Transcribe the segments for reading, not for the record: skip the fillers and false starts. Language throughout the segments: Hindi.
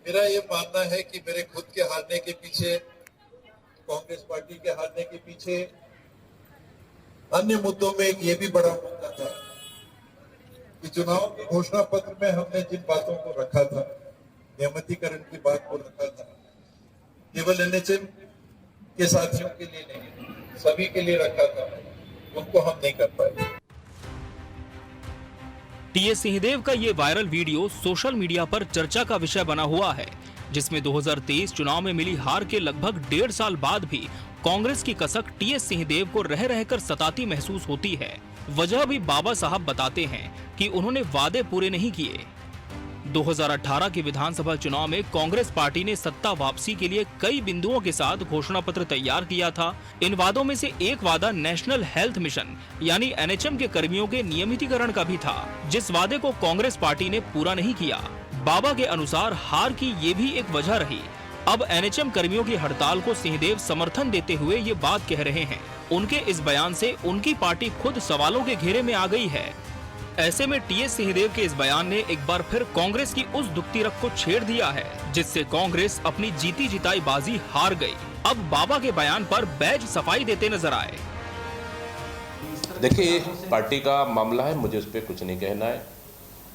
मेरा ये मानना है कि मेरे खुद के हारने के पीछे, कांग्रेस पार्टी के हारने के पीछे अन्य मुद्दों में एक ये भी बड़ा मुद्दा था कि चुनाव के घोषणा पत्र में हमने जिन बातों को रखा था, नियमितीकरण की बात को रखा था, केवल एनएचएम के साथियों के लिए नहीं, सभी के लिए रखा था, उनको हम नहीं कर पाए। टीएस सिंहदेव का ये वायरल वीडियो सोशल मीडिया पर चर्चा का विषय बना हुआ है, जिसमें 2023 चुनाव में मिली हार के लगभग 1.5 साल बाद भी कांग्रेस की कसक टीएस सिंहदेव को रह रहकर सताती महसूस होती है। वजह भी बाबा साहब बताते हैं कि उन्होंने वादे पूरे नहीं किए। 2018 के विधानसभा चुनाव में कांग्रेस पार्टी ने सत्ता वापसी के लिए कई बिंदुओं के साथ घोषणा पत्र तैयार किया था। इन वादों में से एक वादा नेशनल हेल्थ मिशन यानी एनएचएम के कर्मियों के नियमितीकरण का भी था, जिस वादे को कांग्रेस पार्टी ने पूरा नहीं किया। बाबा के अनुसार हार की ये भी एक वजह रही। अब एनएचएम कर्मियों की हड़ताल को सिंहदेव समर्थन देते हुए ये बात कह रहे हैं। उनके इस बयान से उनकी पार्टी खुद सवालों के घेरे में आ गई है। ऐसे में टीएस सिंहदेव के इस बयान ने एक बार फिर कांग्रेस की उस दुखती रग को छेड़ दिया है, जिससे कांग्रेस अपनी जीती जिताई बाजी हार गई। अब बाबा के बयान पर बैज सफाई देते नजर आए। देखिए, पार्टी का मामला है, मुझे उस पर कुछ नहीं कहना है,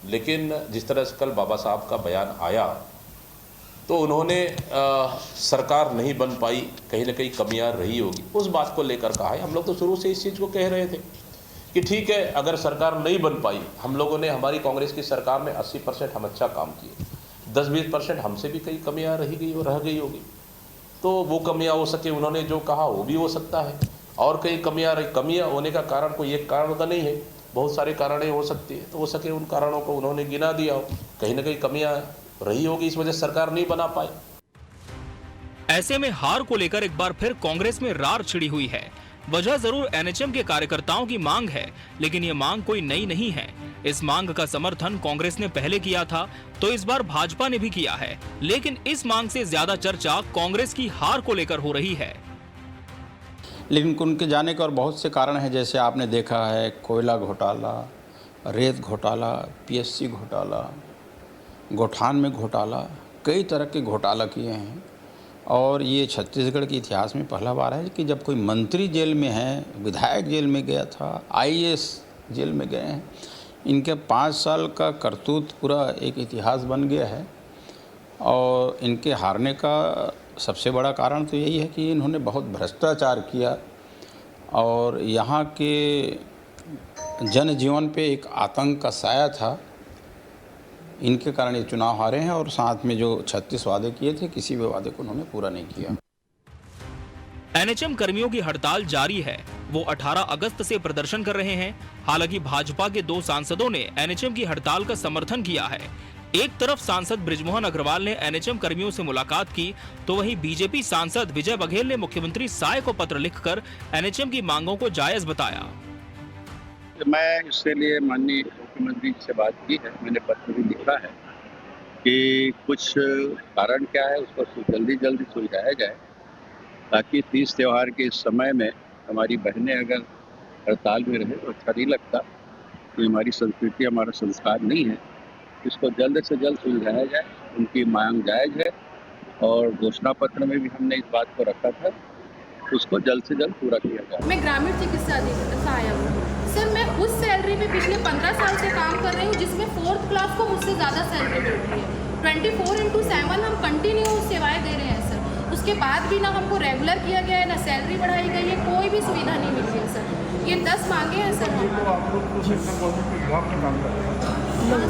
लेकिन जिस तरह से कल बाबा साहब का बयान आया तो उन्होंने सरकार नहीं बन पाई, कहीं ना कहीं कमियां रही होगी, उस बात को लेकर कहा है। हम लोग तो शुरू से इस चीज़ को कह रहे थे कि ठीक है, अगर सरकार नहीं बन पाई, हम लोगों ने, हमारी कांग्रेस की सरकार में 80% हम अच्छा काम किए, 10-20% हमसे भी कई कमियां रह गई होगी, तो वो कमियां हो सके, उन्होंने जो कहा वो भी हो सकता है। और कई कमियां होने का कारण कोई एक कारण का नहीं है, बहुत सारे कारण हो सकती है, तो हो सके उन कारणों को उन्होंने गिना दिया हो, कहीं ना कहीं कमियां रही होगी, इस वजह से सरकार नहीं बना पाई। ऐसे में हार को लेकर एक बार फिर कांग्रेस में रार छिड़ी हुई है। वजह जरूर एनएचएम के कार्यकर्ताओं की मांग है, लेकिन ये मांग कोई नई नहीं है। इस मांग का समर्थन कांग्रेस ने पहले किया था, तो इस बार भाजपा ने भी किया है, लेकिन इस मांग से ज्यादा चर्चा कांग्रेस की हार को लेकर हो रही है। लेकिन उनके जाने के और बहुत से कारण हैं, जैसे आपने देखा है कोयला घोटाला, रेत घोटाला, पीएससी घोटाला, गोठान में घोटाला, कई तरह के घोटाला किए हैं। और ये छत्तीसगढ़ के इतिहास में पहला बार है कि जब कोई मंत्री जेल में है, विधायक जेल में गया था, आईएएस जेल में गए हैं। इनके 5 साल का करतूत पूरा एक इतिहास बन गया है। और इनके हारने का सबसे बड़ा कारण तो यही है कि इन्होंने बहुत भ्रष्टाचार किया और यहाँ के जनजीवन पे एक आतंक का साया था। इनके कारण ये चुनाव हारे हैं और साथ में जो 36 वादे किए थे, किसी भी वादे को उन्होंने पूरा नहीं किया। एनएचएम कर्मियों की हड़ताल जारी है। वो 18 अगस्त से प्रदर्शन कर रहे हैं। हालांकि भाजपा के 2 सांसदों ने एनएचएम की हड़ताल का समर्थन किया है। एक तरफ सांसद बृजमोहन अग्रवाल ने एनएचएम कर्मियों से मुलाकात की, तो वहीं बीजेपी सांसद विजय बघेल ने मुख्यमंत्री साय को पत्र लिखकर एनएचएम की मांगों को जायज बताया। मैं इसके लिए माननीय मुख्यमंत्री से बात की है, मैंने पत्र भी लिखा है कि कुछ कारण क्या है उसको जल्दी सुलझाया जाए, ताकि तीज त्यौहार के इस समय में हमारी बहनें अगर हड़ताल में रहे तो अच्छा नहीं लगता। तो हमारी संस्कृति, हमारा संस्कार नहीं है। इसको जल्द से जल्द सुलझाया जाए। उनकी मांग जायज़ है और घोषणा पत्र में भी हमने इस बात को रखा था, उसको जल्द से जल्द पूरा किया जाए। मैं ग्रामीण चिकित्सा अधिकारी सहायक हूँ सर। मैं उस सैलरी पे पिछले 15 साल से काम कर रही हूँ, जिसमें 4th क्लास को मुझसे ज़्यादा सैलरी मिल रही है। 24/7 हम कंटिन्यू सेवाएं दे रहे हैं सर। उसके बाद भी ना हमको रेगुलर किया गया है, ना सैलरी बढ़ाई गई है, कोई भी सुविधा नहीं मिल रही है सर। ये 10 मांगे हैं सर।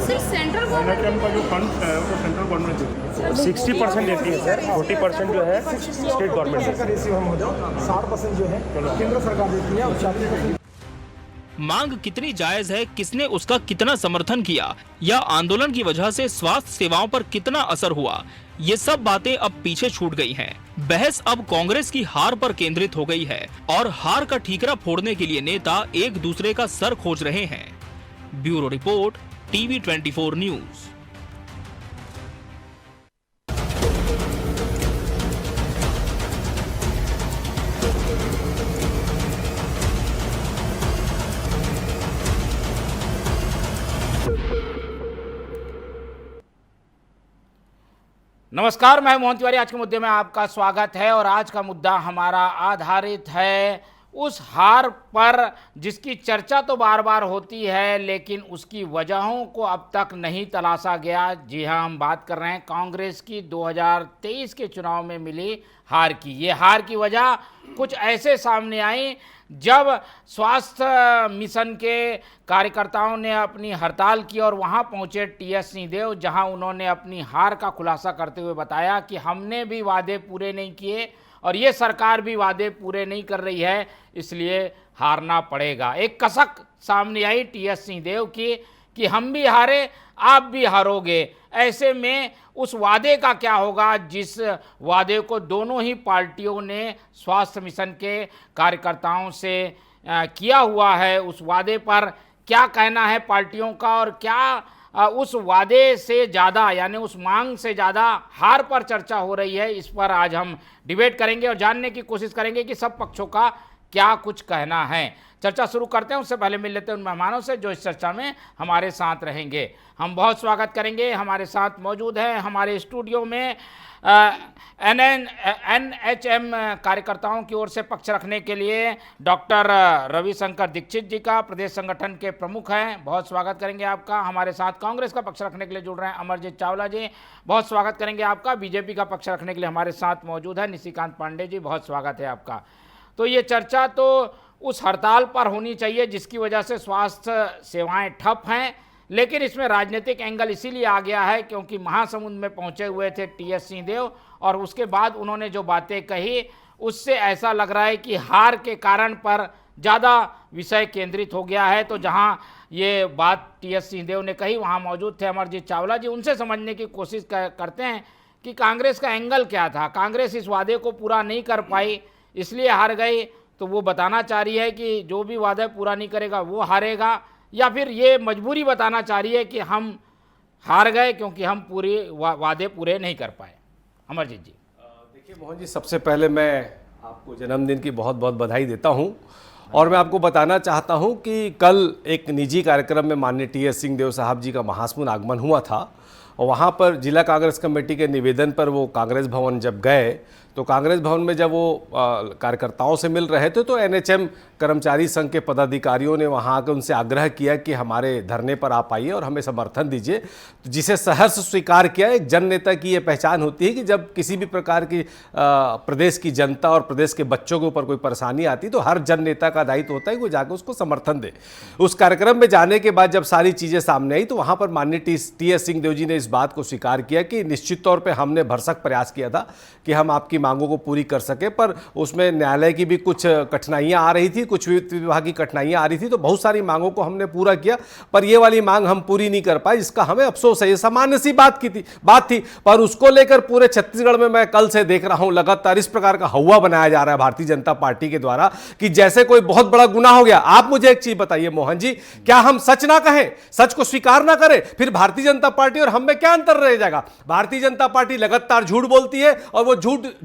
सिर्फ सेंट्रल गवर्नमेंट का जो फंड है वो सेंट्रल गवर्नमेंट देती है, 60% देती है सर, 40% जो है स्टेट गवर्नमेंट देती है, 60% जो है केंद्र सरकार देती है और 40%। मांग कितनी जायज है, किसने उसका कितना समर्थन किया, या आंदोलन की वजह से स्वास्थ्य सेवाओं पर कितना असर हुआ, ये सब बातें अब पीछे छूट गई हैं। बहस अब कांग्रेस की हार पर केंद्रित हो गई है और हार का ठीकरा फोड़ने के लिए नेता एक दूसरे का सर खोज रहे हैं। Bureau report, TV 24 news. नमस्कार, मैं मोहन तिवारी। आज के मुद्दे में आपका स्वागत है और आज का मुद्दा हमारा आधारित है उस हार पर जिसकी चर्चा तो बार बार होती है लेकिन उसकी वजहों को अब तक नहीं तलाशा गया। जी हाँ, हम बात कर रहे हैं कांग्रेस की 2023 के चुनाव में मिली हार की। ये हार की वजह कुछ ऐसे सामने आई जब स्वास्थ्य मिशन के कार्यकर्ताओं ने अपनी हड़ताल की और वहां पहुंचे टीएस सिंहदेव, जहां उन्होंने अपनी हार का खुलासा करते हुए बताया कि हमने भी वादे पूरे नहीं किए और ये सरकार भी वादे पूरे नहीं कर रही है, इसलिए हारना पड़ेगा। एक कसक सामने आई टीएस सिंहदेव की कि हम भी हारे, आप भी हारोगे। ऐसे में उस वादे का क्या होगा जिस वादे को दोनों ही पार्टियों ने स्वास्थ्य मिशन के कार्यकर्ताओं से किया हुआ है, उस वादे पर क्या कहना है पार्टियों का और क्या उस वादे से ज़्यादा यानी उस मांग से ज़्यादा हार पर चर्चा हो रही है। इस पर आज हम डिबेट करेंगे और जानने की कोशिश करेंगे कि सब पक्षों का क्या कुछ कहना है। चर्चा शुरू करते हैं, उससे पहले मिल लेते हैं उन मेहमानों से जो इस चर्चा में हमारे साथ रहेंगे। हम बहुत स्वागत करेंगे, हमारे साथ मौजूद हैं हमारे स्टूडियो में NHM कार्यकर्ताओं की ओर से पक्ष रखने के लिए डॉक्टर रविशंकर दीक्षित जी का, प्रदेश संगठन के प्रमुख हैं, बहुत स्वागत करेंगे आपका। हमारे साथ कांग्रेस का पक्ष रखने के लिए जुड़ रहे हैं अमरजीत चावला जी, बहुत स्वागत करेंगे आपका। बीजेपी का पक्ष रखने के लिए हमारे साथ मौजूद है निशिकांत पांडे जी, बहुत स्वागत है आपका। तो ये चर्चा तो उस हड़ताल पर होनी चाहिए जिसकी वजह से स्वास्थ्य सेवाएं ठप हैं, लेकिन इसमें राजनीतिक एंगल इसीलिए आ गया है क्योंकि महासमुंद में पहुंचे हुए थे टीएस सिंहदेव और उसके बाद उन्होंने जो बातें कही उससे ऐसा लग रहा है कि हार के कारण पर ज़्यादा विषय केंद्रित हो गया है। तो जहां ये बात टीएस सिंहदेव ने कही वहां मौजूद थे अमरजीत चावला जी, उनसे समझने की कोशिश करते हैं कि कांग्रेस का एंगल क्या था। कांग्रेस इस वादे को पूरा नहीं कर पाई इसलिए हार गई, तो वो बताना चाह रही है कि जो भी वादा पूरा नहीं करेगा वो हारेगा, या फिर ये मजबूरी बताना चाह रही है कि हम हार गए क्योंकि हम पूरे वादे पूरे नहीं कर पाए। अमरजीत जी। देखिए मोहन जी, सबसे पहले मैं आपको जन्मदिन की बहुत बहुत बधाई देता हूं और मैं आपको बताना चाहता हूं कि कल एक निजी कार्यक्रम में माननीय टीएस सिंहदेव साहब जी का महासमुंद आगमन हुआ था और वहाँ पर जिला कांग्रेस कमेटी के निवेदन पर वो कांग्रेस भवन जब गए तो कांग्रेस भवन में जब वो कार्यकर्ताओं से मिल रहे थे तो NHM कर्मचारी संघ के पदाधिकारियों ने वहाँ आकर उनसे आग्रह किया कि हमारे धरने पर आप आइए और हमें समर्थन दीजिए, तो जिसे सहर्ष स्वीकार किया। एक जन नेता की ये पहचान होती है कि जब किसी भी प्रकार की प्रदेश की जनता और प्रदेश के बच्चों के ऊपर कोई परेशानी आती तो हर जन नेता का दायित्व होता है कि वो जाकर उसको समर्थन दे। उस कार्यक्रम में जाने के बाद जब सारी चीज़ें सामने आई तो वहाँ पर माननीय टीएस सिंहदेव जी ने इस बात को स्वीकार किया कि निश्चित तौर पर हमने भरसक प्रयास किया था कि हम आपकी मांगों को पूरी कर सके, पर उसमें न्यायालय की भी कुछ कठिनाइयां आ रही थी, कुछ वित्त विभाग की कठिनाइयां आ रही थी, तो बहुत सारी मांगों को हमने पूरा किया पर ये वाली मांग हम पूरी नहीं कर पाए, जिसका हमें अफसोस है। ये सामान्य सी बात थी, पर उसको लेकर पूरे छत्तीसगढ़ में मैं कल से देख रहा हूं लगातार इस प्रकार का हवा बनाया जा रहा है भारतीय जनता पार्टी के द्वारा कि जैसे कोई बहुत बड़ा गुनाह हो गया। आप मुझे एक चीज बताइए मोहन जी, क्या हम सच ना कहें, सच को स्वीकार ना करें, फिर भारतीय जनता पार्टी और हम में क्या अंतर रह जाएगा? भारतीय जनता पार्टी लगातार झूठ बोलती है और वो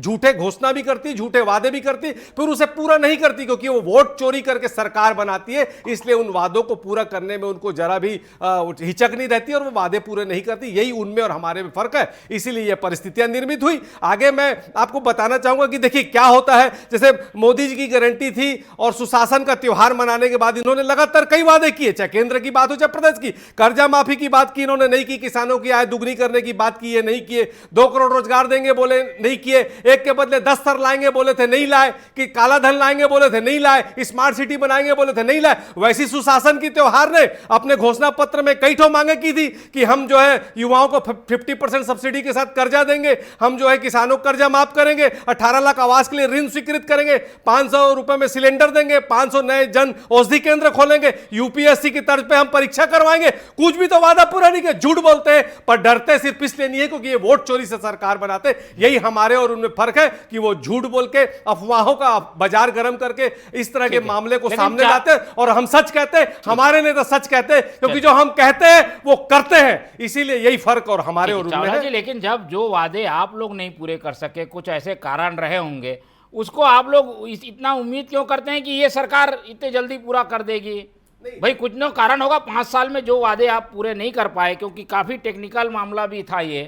झूठे घोषणा भी करती, झूठे वादे भी करती, फिर उसे पूरा नहीं करती क्योंकि वो वोट चोरी करके सरकार बनाती है, इसलिए उन वादों को पूरा करने में उनको जरा भी हिचक नहीं रहती और वो वादे पूरे नहीं करती। यही उनमें और हमारे में फर्क है, इसीलिए ये परिस्थितियां निर्मित हुई। आगे मैं आपको बताना चाहूंगा कि देखिए क्या होता है, जैसे मोदी जी की गारंटी थी और सुशासन का त्योहार मनाने के बाद इन्होंने लगातार कई वादे किए, चाहे केंद्र की बात हो चाहे प्रदेश की। कर्जा माफी की बात की इन्होंने, नहीं की। किसानों की आय दुगनी करने की बात की है, नहीं किए। 2 करोड़ रोजगार देंगे बोले, नहीं किए। एक के बदले 10 सर लाएंगे बोले थे, नहीं लाए। कि काला धन लाएंगे बोले थे, नहीं लाए। स्मार्ट सिटी बनाएंगे बोले थे, नहीं लाए। वैसी सुशासन की त्योहार ने अपने घोषणा पत्र में कई ठो मांगे की थी कि हम जो है युवाओं को 50% सब्सिडी के साथ कर्जा देंगे, हम जो है किसानों को कर्जा माफ करेंगे, 18 लाख आवास के लिए ऋण स्वीकृत करेंगे, 500 रुपए में सिलेंडर देंगे, 500 नए जन औषधि केंद्र खोलेंगे, यूपीएससी की तर्ज पे हम परीक्षा करवाएंगे। कुछ भी तो वादा पूरा नहीं किया। झूठ बोलते हैं पर डरते सिर्फ इसलिए नहीं है क्योंकि ये वोट चोरी से सरकार बनाते। यही हमारे और उनमें फर्क है कि वो झूठ बोल के अफवाहों का बाजार गर्म करके इस तरह के मामले को सामने लाते हैं और हम सच कहते हैं। हमारे नेता सच कहते हैं क्योंकि जो हम कहते हैं वो करते हैं, इसीलिए यही फर्क और हमारे और उनमें है। लेकिन जब जो वादे आप लोग नहीं पूरे कर सके, कुछ ऐसे कारण रहे होंगे, उसको आप लोग इतना उम्मीद क्यों करते हैं कि ये सरकार इतने जल्दी पूरा कर देगी? भाई कुछ न कारण होगा। 5 साल में जो वादे आप पूरे नहीं कर पाए, क्योंकि काफी टेक्निकल मामला भी था ये,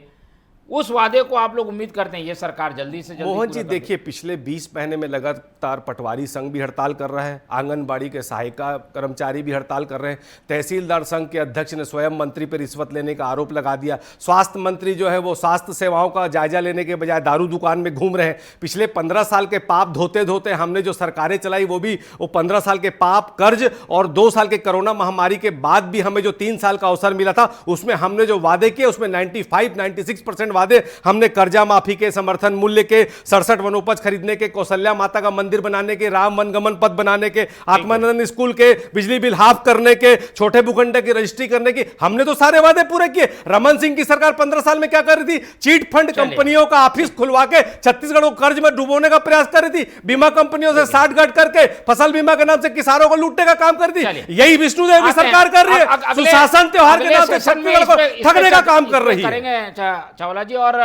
उस वादे को आप लोग उम्मीद करते हैं ये सरकार जल्दी से जल्दी मोहन पूरा जी कर दे? देखिए, पिछले 20 महीने में लगातार पटवारी संघ भी हड़ताल कर रहा है, आंगनबाड़ी के सहायिका कर्मचारी भी हड़ताल कर रहे हैं, तहसीलदार संघ के अध्यक्ष ने स्वयं मंत्री पर रिश्वत लेने का आरोप लगा दिया, स्वास्थ्य मंत्री जो है वो स्वास्थ्य सेवाओं का जायजा लेने के बजाय दारू दुकान में घूम रहे हैं। पिछले 15 साल के पाप धोते धोते हमने जो सरकारें चलाई वो भी वो 15 साल के पाप, कर्ज और 2 साल के कोरोना महामारी के बाद भी हमें जो 3 साल का अवसर मिला था उसमें हमने जो वादे किए उसमें 96% वादे हमने कर्जा माफी के, समर्थन मूल्य के, 67 वनोपज खरीदने के, कौशल्या माता का मंदिर बनाने के, राम वनगमन पथ बनाने के, आत्मानंद स्कूल के बिजली बिल हाफ करने के, छोटे भूखंड की रजिस्ट्री करने की, हमने तो सारे वादे पूरे किए। रमन सिंह की सरकार 15 साल में क्या कर रही थी? चीट फंड कंपनियों का ऑफिस खुलवा के छत्तीसगढ़ को कर्ज में डुबोने का प्रयास कर रही थी, बीमा कंपनियों से साठगांठ करके फसल बीमा के नाम से किसानों को लूटने का काम कर रही थी। यही विष्णुदेव की सरकार कर रही है, सुशासन त्योहार के नाम से छत्तीसगढ़ को ठगने का काम कर रही है। करेंगे चावला जी, और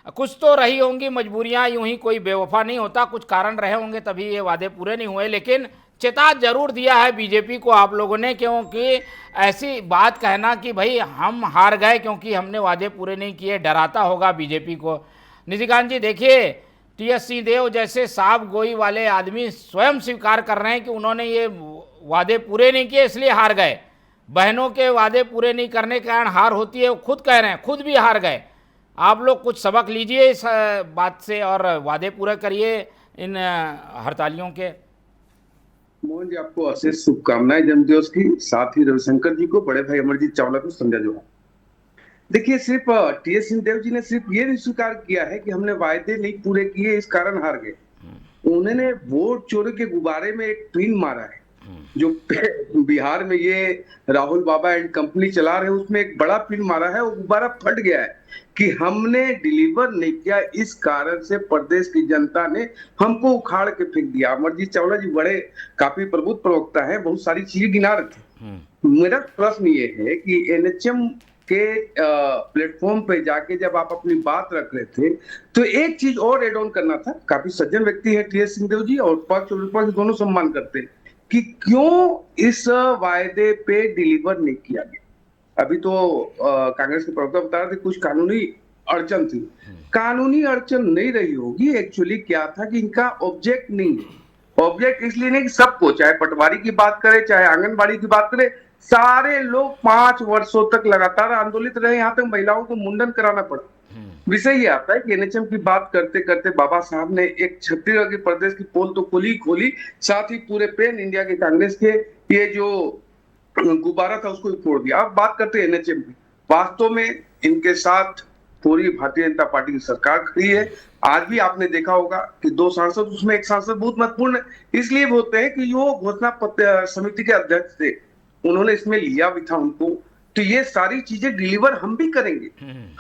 कुछ तो रही होंगी मजबूरियां, यूं ही कोई बेवफा नहीं होता, कुछ कारण रहे होंगे तभी ये वादे पूरे नहीं हुए, लेकिन चेता जरूर दिया है बीजेपी को आप लोगों ने, क्योंकि ऐसी बात कहना कि भाई हम हार गए क्योंकि हमने वादे पूरे नहीं किए डराता होगा बीजेपी को। निशिकांत जी देखिए, टीएस सिंहदेव जैसे साफ गोई वाले आदमी स्वयं स्वीकार कर रहे हैं कि उन्होंने ये वादे पूरे नहीं किए इसलिए हार गए। बहनों के वादे पूरे नहीं करने के कारण हार होती है, वो खुद कह रहे हैं, खुद भी हार गए। आप लोग कुछ सबक लीजिए इस बात से और वादे पूरे करिए इन हड़तालियों के। मोहन जी, आपको अशेष शुभकामनाएं जन्मदिवस की, साथ ही रविशंकर जी को, बड़े भाई अमरजीत चावला को, संध्या जोहार। देखिए, सिर्फ टीएस सिंहदेव जी ने सिर्फ ये नहीं स्वीकार किया है कि हमने वायदे नहीं पूरे किए इस कारण हार गए, उन्होंने वोट चोरी के गुब्बारे में एक ट्वीन मारा है जो बिहार में ये राहुल बाबा एंड कंपनी चला रहे हैं, उसमें एक बड़ा पिन मारा है, वो गुब्बारा फट गया है कि हमने डिलीवर नहीं किया, इस कारण से प्रदेश की जनता ने हमको उखाड़ के फेंक दिया। अमरजीत चावला जी बड़े काफी प्रबुद्ध प्रवक्ता है, बहुत सारी चीजें गिना रहे थे। मेरा प्रश्न ये है कि एनएचएम के प्लेटफॉर्म पे जाके जब आप अपनी बात रख रहे थे तो एक चीज और एड ऑन करना था। काफी सज्जन व्यक्ति है टीएस सिंहदेव जी और पक्ष और विपक्ष दोनों सम्मान करते हैं कि क्यों इस वायदे पे डिलीवर नहीं किया गया। अभी तो कांग्रेस के प्रवक्ता बता रहे थे कुछ कानूनी अड़चन थी, कानूनी अड़चन नहीं रही होगी। एक्चुअली क्या था कि इनका ऑब्जेक्ट नहीं है। ऑब्जेक्ट इसलिए नहीं कि सबको, चाहे पटवारी की बात करें चाहे आंगनबाड़ी की बात करें, सारे लोग 5 वर्षों तक लगातार आंदोलित रहे, यहाँ तक महिलाओं को मुंडन कराना पड़ा। विषय ये आता है कि एनएचएम की बात करते करते बाबा साहब ने एक छत्तीसगढ़ के प्रदेश की पोल तो खोली, साथ ही पूरे पैन इंडिया के कांग्रेस के ये जो गुब्बारा था उसको भी फोड़ दिया। अब बात करते हैं एनएचएम की। वास्तव में इनके साथ पूरी भारतीय जनता पार्टी की सरकार खड़ी है। आज भी आपने देखा होगा कि 2 सांसद, उसमें एक सांसद बहुत महत्वपूर्ण इसलिए होते हैं कि वो घोषणा पत्र समिति के अध्यक्ष थे, उन्होंने इसमें लिया भी था उनको। तो ये सारी चीजें डिलीवर हम भी करेंगे।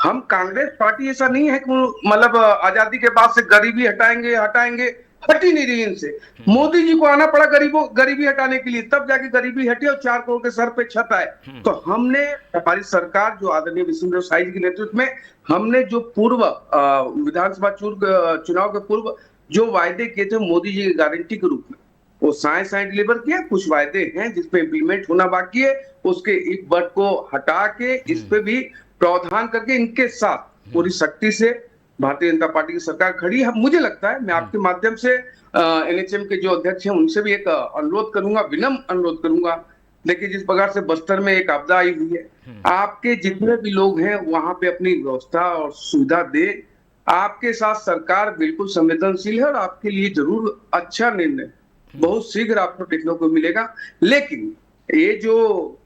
हम कांग्रेस पार्टी ऐसा नहीं है कि मतलब आजादी के बाद से गरीबी हटाएंगे, हट ही नहीं रही इनसे। मोदी जी को आना पड़ा गरीबी हटाने के लिए, तब जाके गरीबी हटी और 4 करोड़ के सर पे छत आए। तो हमने, हमारी सरकार जो आदरणीय विष्णुदेव साई जी के नेतृत्व में, हमने जो पूर्व विधानसभा चुनाव के पूर्व जो वायदे किए थे मोदी जी की गारंटी के रूप में, वो साए डिलीवर किया। कुछ वायदे हैं जिसपे इम्प्लीमेंट होना बाकी है, उसके एक वर्ड को हटा के इस पे भी प्रावधान करके इनके साथ पूरी शक्ति से भारतीय जनता पार्टी की सरकार खड़ी है। मुझे लगता है, मैं आपके माध्यम से एनएचएम के जो अध्यक्ष हैं उनसे भी एक अनुरोध करूंगा, विनम्र अनुरोध करूंगा। देखिए, जिस प्रकार से बस्तर में एक आपदा आई हुई है, आपके जितने भी लोग हैं वहां पे अपनी व्यवस्था और सुविधा दे। आपके साथ सरकार बिल्कुल संवेदनशील है और आपके लिए जरूर अच्छा निर्णय बहुत शीघ्र आपको देखने को मिलेगा। लेकिन ये जो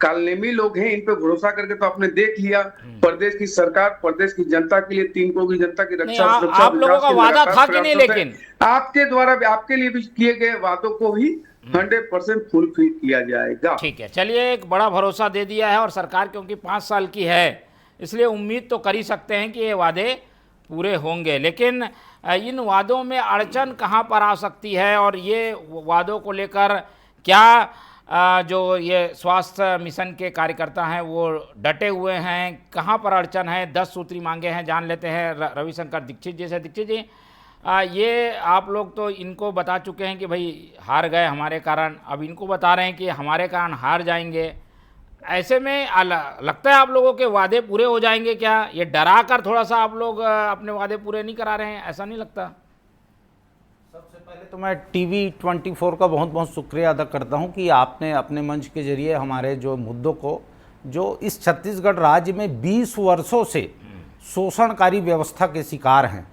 कालनेमी लोग हैं, इन पे भरोसा करके तो आपने देख लिया, प्रदेश की सरकार प्रदेश की जनता के लिए 3 करोड़ की जनता की रक्षा सुरक्षा आप लोगों का वादा था कि नहीं, लेकिन आपके द्वारा आपके लिए भी किए गए वादों को ही 100% फुलफिल किया जाएगा। ठीक है, चलिए, एक बड़ा भरोसा दे दिया है और सरकार क्योंकि 5 साल की है इसलिए उम्मीद तो कर ही सकते हैं कि ये वादे पूरे होंगे। लेकिन इन वादों में अड़चन कहाँ पर आ सकती है और ये वादों को लेकर क्या जो ये स्वास्थ्य मिशन के कार्यकर्ता हैं वो डटे हुए हैं, कहाँ पर अड़चन है? 10 सूत्री मांगे हैं, जान लेते हैं रविशंकर दीक्षित जी से। दीक्षित जी, ये आप लोग तो इनको बता चुके हैं कि भाई हार गए हमारे कारण, अब इनको बता रहे हैं कि हमारे कारण हार जाएंगे। ऐसे में लगता है आप लोगों के वादे पूरे हो जाएंगे क्या? ये डरा कर थोड़ा सा आप लोग अपने वादे पूरे नहीं करा रहे हैं, ऐसा नहीं लगता? सबसे पहले तो मैं TV24 का बहुत बहुत शुक्रिया अदा करता हूं कि आपने अपने मंच के जरिए हमारे जो मुद्दों को, जो इस छत्तीसगढ़ राज्य में 20 वर्षों से शोषणकारी व्यवस्था के शिकार हैं,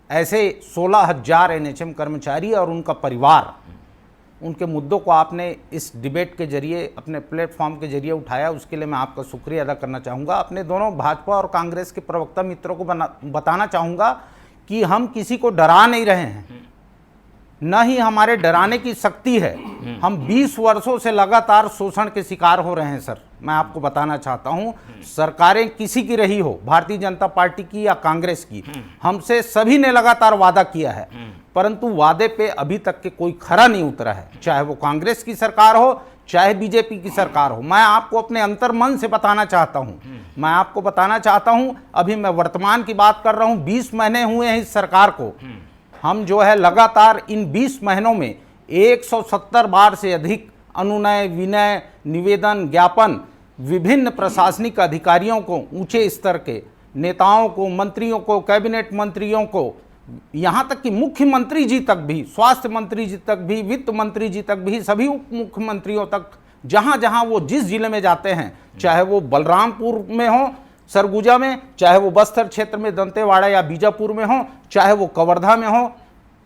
ऐसे 16,000 NHM कर्मचारी और उनका परिवार, उनके मुद्दों को आपने इस डिबेट के जरिए, अपने प्लेटफॉर्म के जरिए उठाया, उसके लिए मैं आपका शुक्रिया अदा करना चाहूँगा। अपने दोनों भाजपा और कांग्रेस के प्रवक्ता मित्रों को बताना चाहूँगा कि हम किसी को डरा नहीं रहे हैं, न ही हमारे डराने की शक्ति है। हम 20 वर्षों से लगातार शोषण के शिकार हो रहे हैं सर। मैं आपको बताना चाहता हूं, सरकारें किसी की रही हो, भारतीय जनता पार्टी की या कांग्रेस की, हमसे सभी ने लगातार वादा किया है, परंतु वादे पे अभी तक के कोई खरा नहीं उतरा है, चाहे वो कांग्रेस की सरकार हो चाहे बीजेपी की सरकार हो। मैं आपको अपने अंतर्मन से बताना चाहता हूं, मैं आपको बताना चाहता हूं, अभी मैं वर्तमान की बात कर रहा हूं, 20 महीने हुए हैं इस सरकार को। हम जो है लगातार इन 20 महीनों में 170 बार से अधिक अनुनय, विनय, निवेदन, ज्ञापन विभिन्न प्रशासनिक अधिकारियों को, ऊंचे स्तर के नेताओं को, मंत्रियों को, कैबिनेट मंत्रियों को, यहाँ तक कि मुख्यमंत्री जी तक भी, स्वास्थ्य मंत्री जी तक भी, वित्त मंत्री जी तक भी, सभी उप मुख्यमंत्रियों तक, जहाँ जहाँ वो जिस जिले में जाते हैं, चाहे वो बलरामपुर में हो, सरगुजा में, चाहे वो बस्तर क्षेत्र में दंतेवाड़ा या बीजापुर में हो, चाहे वो कवर्धा में हो,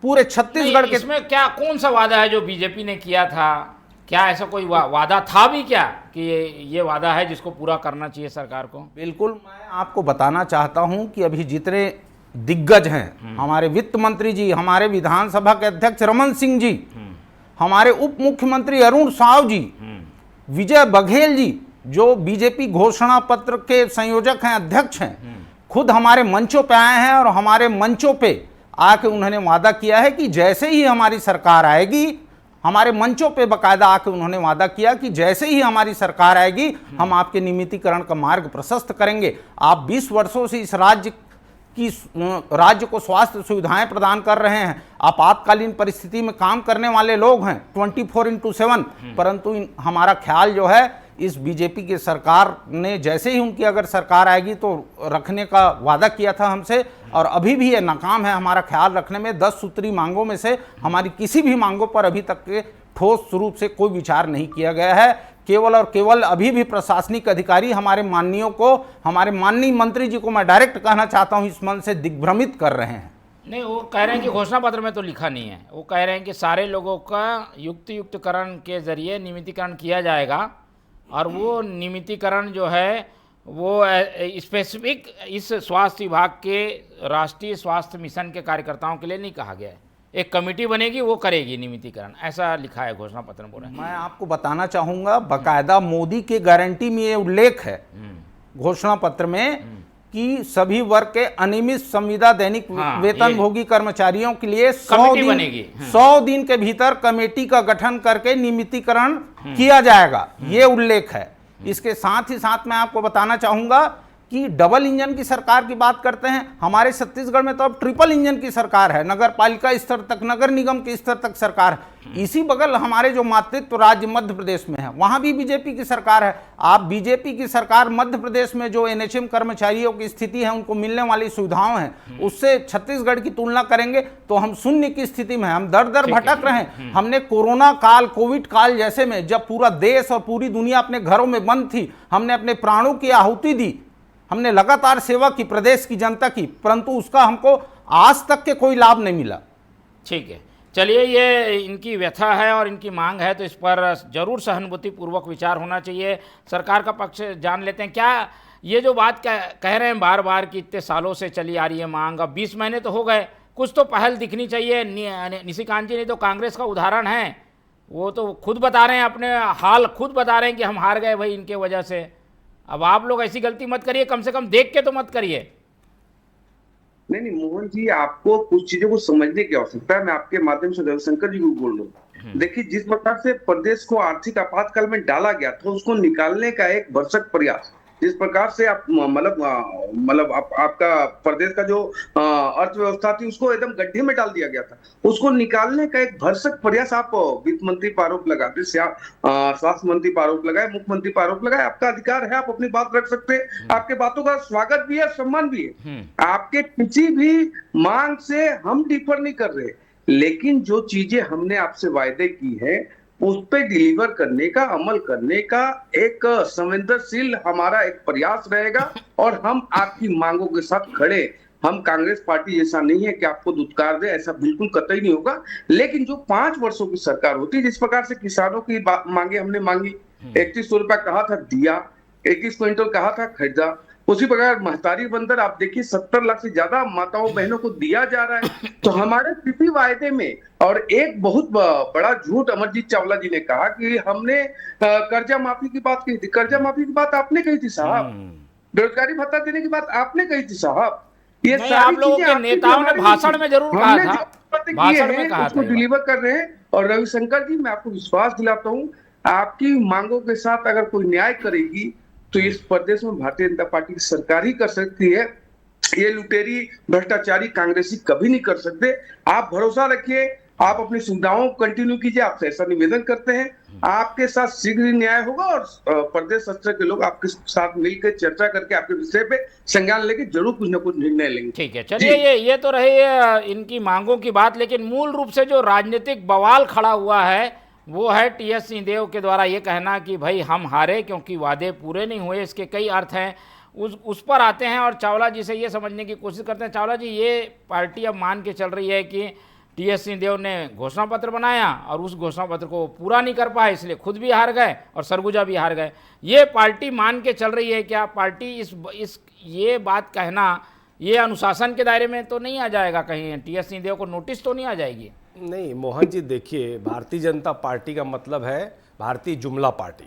पूरे छत्तीसगढ़ के। इसमें क्या कौन सा वादा है जो बीजेपी ने किया था? क्या ऐसा कोई वादा था भी क्या कि ये वादा है जिसको पूरा करना चाहिए सरकार को? बिल्कुल, मैं आपको बताना चाहता हूं कि अभी जितने दिग्गज हैं, हमारे वित्त मंत्री जी, हमारे विधानसभा के अध्यक्ष रमन सिंह जी, हमारे उप मुख्यमंत्री अरुण साव जी, विजय बघेल जी, जो बीजेपी घोषणा पत्र के संयोजक हैं, अध्यक्ष हैं, खुद हमारे मंचों पे आए हैं और हमारे मंचों पे आके उन्होंने वादा किया है कि जैसे ही हमारी सरकार आएगी, हमारे मंचों पे बकायदा आके उन्होंने वादा किया कि जैसे ही हमारी सरकार आएगी हम आपके नियमितीकरण का मार्ग प्रशस्त करेंगे। आप 20 वर्षों से इस राज्य को स्वास्थ्य सुविधाएं प्रदान कर रहे हैं, आपातकालीन परिस्थिति में काम करने वाले लोग हैं 24/7, परंतु हमारा ख्याल जो है इस बीजेपी की सरकार ने, जैसे ही उनकी अगर सरकार आएगी तो रखने का वादा किया था हमसे, और अभी भी ये नाकाम है हमारा ख्याल रखने में। 10 सूत्री मांगों में से हमारी किसी भी मांगों पर अभी तक के ठोस रूप से कोई विचार नहीं किया गया है। केवल और केवल अभी भी प्रशासनिक अधिकारी हमारे माननीयों को, हमारे माननीय मंत्री जी को मैं डायरेक्ट कहना चाहता हूँ, इस मन से दिग्भ्रमित कर रहे हैं। नहीं, वो कह रहे हैं कि घोषणा पत्र में तो लिखा नहीं है, वो कह रहे हैं कि सारे लोगों का युक्तिकरण के जरिए नियमितीकरण किया जाएगा, और वो नियमितीकरण जो है वो स्पेसिफिक इस स्वास्थ्य विभाग के राष्ट्रीय स्वास्थ्य मिशन के कार्यकर्ताओं के लिए नहीं कहा गया है। एक कमेटी बनेगी, वो करेगी नियमितीकरण, ऐसा लिखा है घोषणा पत्र में। बोला मैं आपको बताना चाहूँगा, बाकायदा मोदी के गारंटी में ये उल्लेख है घोषणा पत्र में कि सभी वर्ग के अनियमित संविदा दैनिक वेतन भोगी कर्मचारियों के लिए 100 दिन के भीतर कमेटी का गठन करके नियमितीकरण किया जाएगा, ये उल्लेख है। इसके साथ ही साथ मैं आपको बताना चाहूंगा कि डबल इंजन की सरकार की बात करते हैं, हमारे छत्तीसगढ़ में तो अब ट्रिपल इंजन की सरकार है, नगर पालिका स्तर तक, नगर निगम के स्तर तक सरकार है। इसी बगल हमारे जो मातृत्व राज्य मध्य प्रदेश में है, वहां भी बीजेपी की सरकार है। आप बीजेपी की सरकार मध्य प्रदेश में जो NHM कर्मचारियों की स्थिति है, उनको मिलने वाली सुविधाओं हैं, उससे छत्तीसगढ़ की तुलना करेंगे तो हम शून्य की स्थिति में, हम दर दर भटक रहे हैं। हमने कोरोना काल, कोविड काल जैसे में, जब पूरा देश और पूरी दुनिया अपने घरों में बंद थी, हमने अपने प्राणों की आहुति दी, हमने लगातार सेवा की प्रदेश की जनता की, परंतु उसका हमको आज तक के कोई लाभ नहीं मिला। ठीक है, चलिए, ये इनकी व्यथा है और इनकी मांग है, तो इस पर जरूर सहानुभूतिपूर्वक विचार होना चाहिए। सरकार का पक्ष जान लेते हैं। क्या ये जो बात कह रहे हैं बार बार कि इतने सालों से चली आ रही है मांग, अब 20 महीने तो हो गए, कुछ तो पहल दिखनी चाहिए। निशिकांत जी ने तो कांग्रेस का उदाहरण है, वो तो खुद बता रहे हैं, अपने हाल खुद बता रहे हैं कि हम हार गए भाई इनके वजह से। अब आप लोग ऐसी गलती मत करिए, कम से कम देख के तो मत करिए। नहीं, मोहन जी, आपको कुछ चीजों को समझने की आवश्यकता है। मैं आपके माध्यम से रविशंकर जी को बोल रहा हूँ। देखिए, जिस प्रकार से प्रदेश को आर्थिक आपातकाल में डाला गया था, उसको निकालने का एक भरसक प्रयास जिस प्रकार से आप मतलब आपका प्रदेश का जो अर्थव्यवस्था थी उसको एकदम गड्ढे में डाल दिया गया था, उसको निकालने का एक भरसक प्रयास आप वित्त मंत्री पर आरोप लगाते, स्वास्थ्य मंत्री पर आरोप लगाए, मुख्यमंत्री पर आरोप लगाए। आपका अधिकार है, आप अपनी बात रख सकते हैं, आपके बातों का स्वागत भी है, सम्मान भी है। आपके किसी भी मांग से हम डिफर नहीं कर रहे, लेकिन जो चीजें हमने आपसे वायदे की है उस पे डिलीवर करने का, अमल करने का एक संवेदनशील हमारा एक प्रयास रहेगा और हम आपकी मांगों के साथ खड़े। हम कांग्रेस पार्टी जैसा नहीं है कि आपको दुत्कार दे, ऐसा बिल्कुल कतई नहीं होगा। लेकिन जो 5 वर्षों की सरकार होती है, जिस प्रकार से किसानों की मांगे हमने मांगी, 3100 रुपया कहा था दिया, 21 क्विंटल कहा था खरीदा, उसी प्रकार महतारी बंदर आप देखिए 70 लाख से ज्यादा माताओं बहनों को दिया जा रहा है। तो हमारे किसी वायदे में, और एक बहुत बड़ा झूठ अमरजीत चावला जी ने कहा कि हमने कर्जा माफी की बात कही थी। कर्जा माफी की बात आपने कही थी साहब, बेरोजगारी भत्ता देने की बात आपने कही थी साहब। ये नहीं, आप लोगों के नेताओं ने भाषण में जरूर कहा था, भाषण में कहा उसको डिलीवर कर रहे हैं। और रविशंकर जी, मैं आपको विश्वास दिलाता हूँ, आपकी मांगों के साथ अगर कोई न्याय करेगी तो इस प्रदेश में भारतीय जनता पार्टी की सरकार ही कर सकती है। ये लुटेरी भ्रष्टाचारी कांग्रेसी कभी नहीं कर सकते। आप भरोसा रखिए, आप अपनी सुविधाओं को कंटिन्यू कीजिए, आपसे ऐसा निवेदन करते हैं। आपके साथ शीघ्र ही न्याय होगा और प्रदेश स्तर के लोग आपके साथ मिलकर चर्चा करके आपके विषय पे संज्ञान लेके जरूर कुछ न कुछ निर्णय लेंगे। ठीक है, चलिए ये तो रही इनकी मांगों की बात, लेकिन मूल रूप से जो राजनीतिक बवाल खड़ा हुआ है वो है टीएस सिंहदेव के द्वारा ये कहना कि भाई हम हारे क्योंकि वादे पूरे नहीं हुए। इसके कई अर्थ हैं, उस पर आते हैं और चावला जी से ये समझने की कोशिश करते हैं। चावला जी, ये पार्टी अब मान के चल रही है कि टीएस सिंहदेव ने घोषणा पत्र बनाया और उस घोषणा पत्र को पूरा नहीं कर पाए, इसलिए खुद भी हार गए और सरगुजा भी हार गए। ये पार्टी मान के चल रही है क्या? पार्टी ये बात कहना ये अनुशासन के दायरे में तो नहीं आ जाएगा? कहीं टीएस सिंहदेव को नोटिस तो नहीं आ जाएगी? नहीं मोहन जी, देखिए, भारतीय जनता पार्टी का मतलब है भारतीय जुमला पार्टी,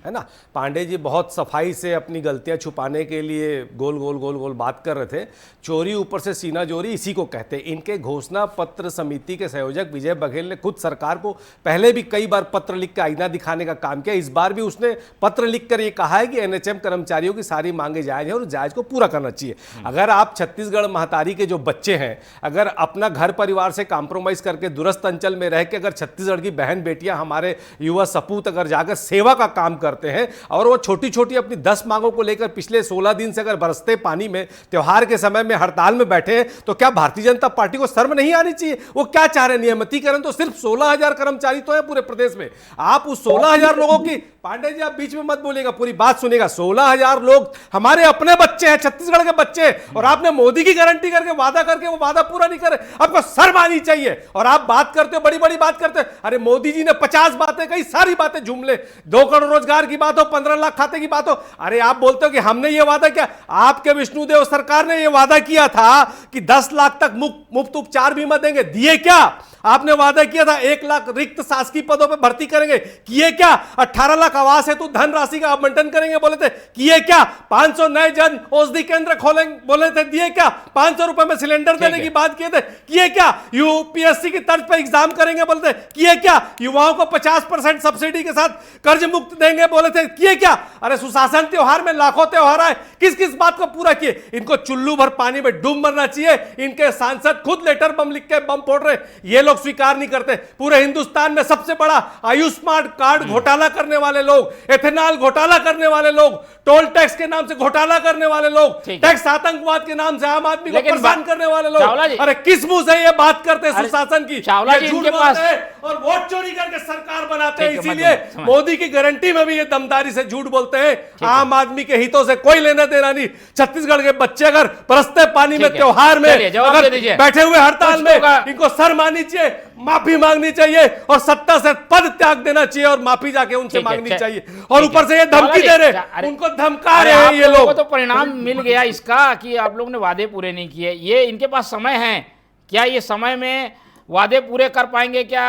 है ना। पांडे जी बहुत सफाई से अपनी गलतियां छुपाने के लिए गोल गोल बात कर रहे थे। चोरी ऊपर से सीना जोरी इसी को कहते हैं। इनके घोषणा पत्र समिति के संयोजक विजय बघेल ने खुद सरकार को पहले भी कई बार पत्र लिख कर आईना दिखाने का काम किया। इस बार भी उसने पत्र लिखकर ये कहा है कि एनएचएम कर्मचारियों की सारी मांगे जायज हैं और जायज को पूरा करना चाहिए। अगर आप छत्तीसगढ़ महतारी के जो बच्चे हैं, अगर अपना घर परिवार से कॉम्प्रोमाइज करके दूरस्थ अंचल में रह के अगर छत्तीसगढ़ की बहन बेटियां, हमारे युवा सपूत अगर जाकर सेवा का काम करते हैं और वो छोटी छोटी अपनी 10 मांगों को लेकर पिछले 16 दिन से अगर बरसते पानी में त्योहार के समय में हड़ताल में बैठे हैं, तो क्या भारतीय जनता पार्टी को शर्म नहीं आनी चाहिए? वो क्या चाह रहे हैं? नियमितीकरण तो सिर्फ 16,000 कर्मचारी तो है पूरे प्रदेश में। आप उस 16,000 लोगों की, पांडे जी आप बीच में मत बोलिएगा, पूरी बात सुनिएगा। 16,000 लोग हमारे अपने बच्चे हैं, छत्तीसगढ़ के बच्चे हैं, और आपने मोदी की गारंटी करके वादा करके वो वादा पूरा नहीं करे। आपको शर्म आनी चाहिए। और आप बात करते हो, बड़ी बड़ी बात करते हो, अरे मोदी जी ने 50 बातें कही, सारी बातें जुमले, 2 करोड़ रोजगार की बात हो, 15 लाख खाते की बात हो। अरे आप बोलते हो कि हमने ये वादा किया। आपके विष्णुदेव सरकार ने ये वादा किया था कि 10 लाख तक मुफ्त उपचार बीमा देंगे, दिए क्या? आपने वादा किया था 1 लाख रिक्त शासकीय पदों पर भर्ती करेंगे, किए क्या? 18 लाख आवास हेतु धनराशि का आवंटन करेंगे, बोले थे, किए क्या? 500 नए जन औषधि केंद्र खोलेंगे, बोले थे, दिए क्या? 500 रुपए में सिलेंडर देने की बात किए थे, किए क्या? यूपीएससी की तर्ज पर एग्जाम करेंगे, बोले थे, किए क्या? युवाओं को 50% सब्सिडी के साथ कर्ज मुक्त देंगे, बोले थे, किए क्या? अरे सुशासन त्योहार में लाखों त्योहार आए, किस किस बात को पूरा किए? इनको चुल्लू भर पानी में डूब मरना चाहिए। इनके सांसद खुद लेटर बम लिख के बम फोड़ रहे, ये लोग स्वीकार नहीं करते। पूरे हिंदुस्तान में सबसे बड़ा आयुष्मान कार्ड घोटाला करने वाले लोग, एथेनॉल घोटाला करने वाले लोग, टोल टैक्स के नाम से घोटाला करने वाले लोग, टैक्स आतंकवाद के नाम से आम आदमी को परेशान करने वाले लोग, अरे किस मुंह से ये बात करते हैं सुशासन की? झूठ बोलते हैं और वोट चोरी करके सरकार बनाते हैं। इसीलिए मोदी की गारंटी में भी ये दमदारी से झूठ बोलते हैं। आम आदमी के हितों से कोई लेना देना नहीं। छत्तीसगढ़ के बच्चे अगर बरसते पानी में त्योहार में अगर बैठे हुए हड़ताल में, इनको शर्म आनी चाहिए, माफी मांगनी चाहिए और सत्ता से पद त्याग देना चाहिए और माफी जाके उनसे मांगनी चाहिए। और ऊपर से ये धमकी दे रहे, उनको धमका रहे हैं ये लोग। तो परिणाम मिल गया इसका कि आप लोगों ने वादे पूरे नहीं किए। ये इनके पास समय है, क्या ये समय में वादे पूरे कर पाएंगे क्या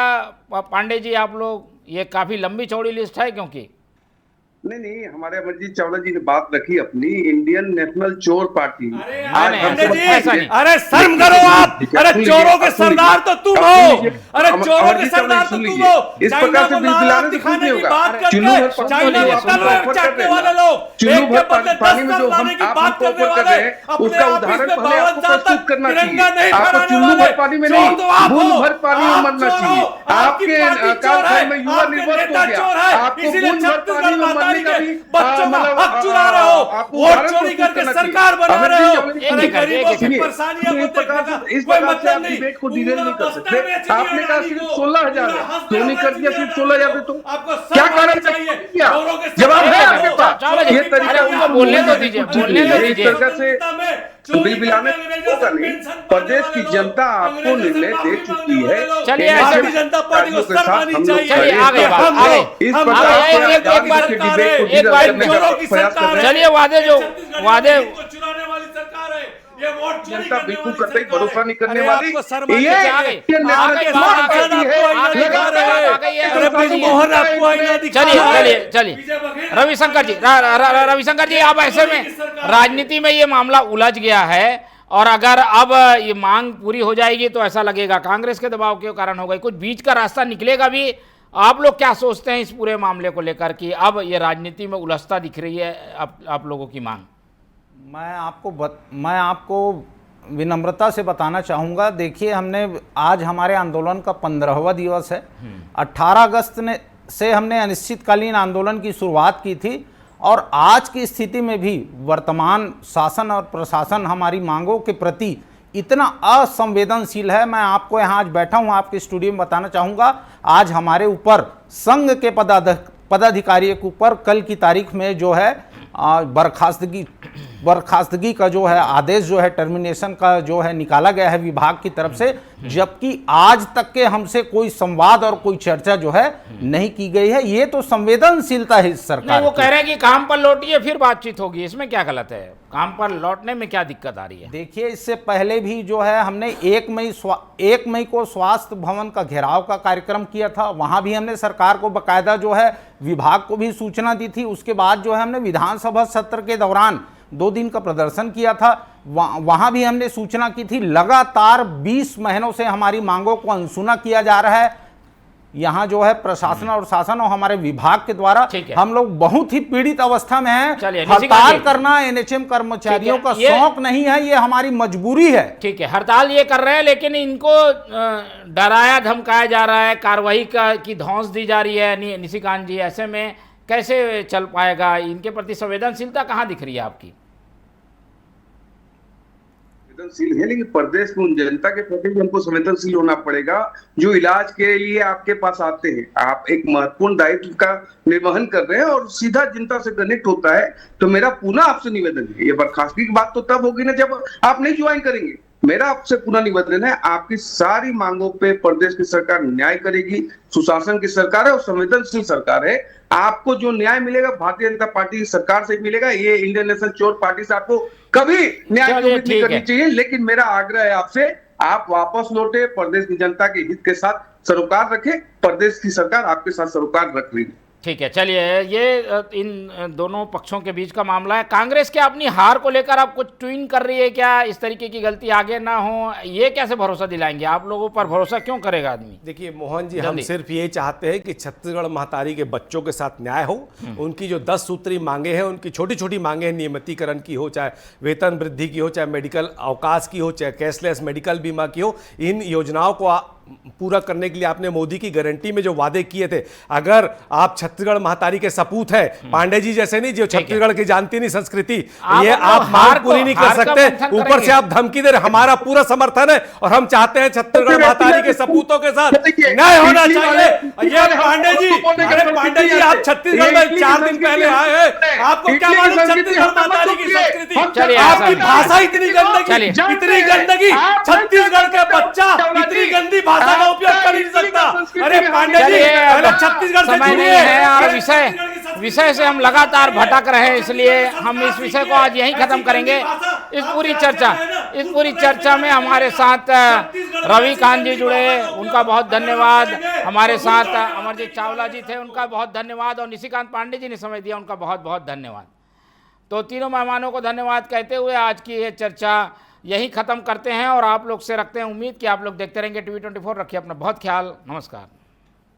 पांडे जी आप लोग? ये काफी लंबी चौड़ी लिस्ट है, क्योंकि नहीं, हमारे अमरजीत चावला जी ने बात रखी अपनी इंडियन नेशनल चोर पार्टी। अरे शर्म करो आप। अरे चोरों के सरदार तो तुम हो। अरे चोरों के सरदार तो तुम हो। इस प्रकार से बिलबिलाने से कुछ नहीं होगा। चुल्लू भर चाइना में तलवार चाटने वाले लोग, चुल्लू भर पानी में जो हम आप ऑफर कर रहे हैं उसका उदाहरण पहले आपको प्रस्तुत करना चाहिए। आपको चुल्लू भर पानी में नहीं, बूंद भर पानी में मरना चाहिए। आपके कालखंड में युवा निर्वस्त हो गया, आपको बूंद भर पानी में मरने का भी बच्चों का हक चुरा रहे हो, वोट चोरी करके सरकार बना रहे हो। अरे गरीबों की परेशानियां को देखने का इस कोई प्रकार से मतलब आप नहीं। डिबेट को डिटेल नहीं कर सकते। आपने कहा सिर्फ 16,000 है, धोनी कर दिया सिर्फ 16,000 तो क्या कारण चाहिए? जवाब है आपके पास। ये तरीका बोलने तो दीजिए, बोलने तो इस दीजिए। तरह से बिलबिलाने होगा नहीं। प्रदेश की जनता आपको निर्णय दे चुकी है। चलिए ऐसे भारतीय जनता पार्टी को शर्म आनी चाहिए। चलिए आ गए बात, आ गए। इस एक प्रकार से बार चोरों की सरकार है। चलिए वादे को चुराने वाली सरकार है। ये वोट चोरी जनता करने बिल्कुल वाली कतई भरोसा नहीं करने अरे वाली। आपको शर्म आनी ये चाहिए। चलिए रविशंकर जी, रविशंकर जी, अब ऐसे में राजनीति में ये मामला उलझ गया है और अगर अब ये मांग पूरी हो जाएगी तो ऐसा लगेगा कांग्रेस के दबाव के कारण होगा, कुछ बीच का रास्ता निकलेगा भी। आप लोग क्या सोचते हैं इस पूरे मामले को लेकर कि अब ये राजनीति में उलझता दिख रही है आप लोगों की मांग? मैं आपको विनम्रता से बताना चाहूँगा। देखिए, हमने आज हमारे आंदोलन का 15वां दिवस है। 18 अगस्त से हमने अनिश्चितकालीन आंदोलन की शुरुआत की थी और आज की स्थिति में भी वर्तमान शासन और प्रशासन हमारी मांगों के प्रति इतना असंवेदनशील है। मैं आपको यहाँ आज बैठा हूँ आपके स्टूडियो में बताना चाहूँगा, आज हमारे ऊपर संघ के पदाधिकारियों के ऊपर कल की तारीख में जो है बर्खास्तगी का जो है आदेश जो है टर्मिनेशन का जो है निकाला गया है विभाग की तरफ से, जबकि आज तक के हमसे कोई संवाद और कोई चर्चा जो है नहीं की गई है। ये तो संवेदनशीलता है इस सरकार। वो कह रहे हैं कि काम पर लौटिए फिर बातचीत होगी, इसमें क्या गलत है? काम पर लौटने में क्या दिक्कत आ रही है? देखिए, इससे पहले भी जो है हमने 1 मई को स्वास्थ्य भवन का घेराव का कार्यक्रम किया था। वहां भी हमने सरकार को बकायदा जो है विभाग को भी सूचना दी थी। उसके बाद जो है हमने विधानसभा सत्र के दौरान 2 दिन का प्रदर्शन किया था, वहां भी हमने सूचना की थी। लगातार 20 महीनों से हमारी मांगों को अनसुना किया जा रहा है। यहाँ जो है प्रशासन और शासन और हमारे विभाग के द्वारा हम लोग बहुत ही पीड़ित अवस्था में हैं। हड़ताल करना एनएचएम कर्मचारियों का शौक नहीं है, ये हमारी मजबूरी है। ठीक है, हड़ताल ये कर रहे हैं लेकिन इनको डराया धमकाया जा रहा है, कार्रवाई की धौंस दी जा रही है। निशिकांत जी, ऐसे में कैसे चल पाएगा? इनके प्रति संवेदनशीलता कहाँ दिख रही है आपकी? संवेदनशील है, लेकिन प्रदेश में उन जनता के प्रति भी हमको संवेदनशील होना पड़ेगा जो इलाज के लिए आपके पास आते हैं। आप एक महत्वपूर्ण दायित्व का निर्वहन कर रहे हैं और सीधा जनता से कनेक्ट होता है। तो मेरा पुनः आपसे निवेदन है, ये बर्खास्तगी की बात तो तब होगी ना जब आप नहीं ज्वाइन करेंगे। मेरा आपसे पुनः निवेदन है, आपकी सारी मांगों पे प्रदेश की सरकार न्याय करेगी। सुशासन की सरकार है और संवेदनशील सरकार है। आपको जो न्याय मिलेगा भारतीय जनता पार्टी की सरकार से मिलेगा। ये इंडियन नेशनल चोर पार्टी से आपको कभी न्याय की उम्मीद नहीं करनी चाहिए। लेकिन मेरा आग्रह है आपसे, आप वापस लौटे, प्रदेश की जनता के हित के साथ सरोकार रखें। प्रदेश की सरकार आपके साथ सरोकार रख रही है। ठीक है, चलिए, ये इन दोनों पक्षों के बीच का मामला है। कांग्रेस क्या अपनी हार को लेकर आप कुछ ट्वीन कर रही है क्या? इस तरीके की गलती आगे ना हो, ये कैसे भरोसा दिलाएंगे? आप लोगों पर भरोसा क्यों करेगा आदमी? देखिए मोहन जी, हम सिर्फ ये चाहते हैं कि छत्तीसगढ़ महतारी के बच्चों के साथ न्याय हो। उनकी जो 10 सूत्री मांगे हैं, उनकी छोटी छोटी मांगे हैं, नियमितीकरण की हो, चाहे वेतन वृद्धि की हो, चाहे मेडिकल अवकाश की हो, चाहे कैशलेस मेडिकल बीमा की हो, इन योजनाओं को पूरा करने के लिए आपने मोदी की गारंटी में जो वादे किए थे, अगर आप छत्तीसगढ़ महतारी के सपूत है, पांडे जी जैसे नहीं जो छत्तीसगढ़ की जानती नहीं संस्कृति, ये आप मांग पूरी नहीं कर सकते, ऊपर से आप धमकी दे रहे। हमारा पूरा समर्थन है और हम चाहते हैं छत्तीसगढ़ महतारी के सपूतों के साथ न्याय होना चाहिए। ये पांडे जी, अरे पांडे जी, आप छत्तीसगढ़ में 4 दिन पहले आए हैं, आपको क्या मालूम छत्तीसगढ़ महतारी की संस्कृति? आपकी भाषा इतनी गंदगी, छत्तीसगढ़ का बच्चा इतनी गंदी भाषा का उपयोग कर नहीं सकता। अरे पांडे जी, पहले छत्तीसगढ़ से जुड़िए। विषय से हम लगातार भटक रहे हैं, इसलिए हम इस विषय को आज यहीं खत्म करेंगे। इस पूरी चर्चा में हमारे साथ रवि कांत जी जुड़े, उनका बहुत धन्यवाद। हमारे साथ अमरजीत चावला जी थे, उनका बहुत धन्यवाद। और निशिकांत पांडे जी ने समय दिया, उनका बहुत बहुत धन्यवाद। तो तीनों मेहमानों को धन्यवाद कहते हुए आज की ये चर्चा यही ख़त्म करते हैं और आप लोग से रखते हैं उम्मीद कि आप लोग देखते रहेंगे TV24। रखिए अपना बहुत ख्याल। नमस्कार।